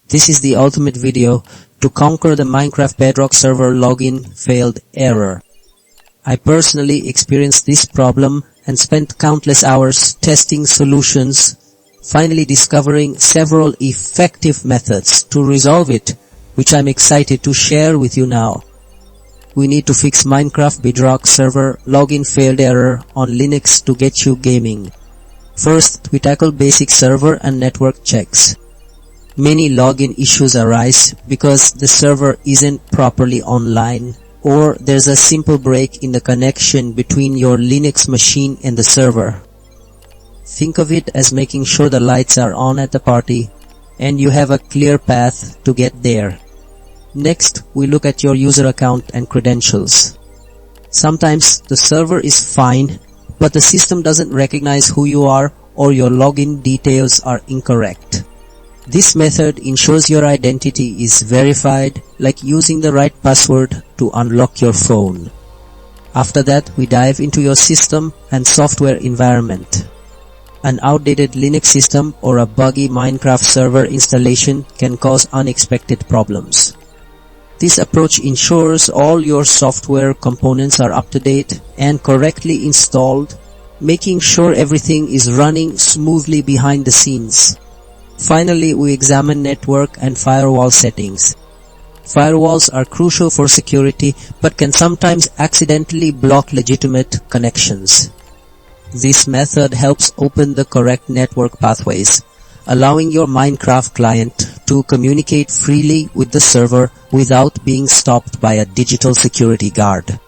This is the ultimate video to conquer the Minecraft Bedrock Server login failed error. I personally experienced this problem and spent countless hours testing solutions, finally discovering several effective methods to resolve it, which I'm excited to share with you now. We need to fix Minecraft Bedrock Server login failed error on Linux to get you gaming. First, we tackle basic server and network checks. Many login issues arise because the server isn't properly online, or there's a simple break in the connection between your Linux machine and the server. Think of it as making sure the lights are on at the party and you have a clear path to get there. Next, we look at your user account and credentials. Sometimes the server is fine, but the system doesn't recognize who you are or your login details are incorrect. This method ensures your identity is verified, like using the right password to unlock your phone. After that, we dive into your system and software environment. An outdated Linux system or a buggy Minecraft server installation can cause unexpected problems. This approach ensures all your software components are up to date and correctly installed, making sure everything is running smoothly behind the scenes. Finally, we examine network and firewall settings. Firewalls are crucial for security but can sometimes accidentally block legitimate connections. This method helps open the correct network pathways, allowing your Minecraft client to communicate freely with the server without being stopped by a digital security guard.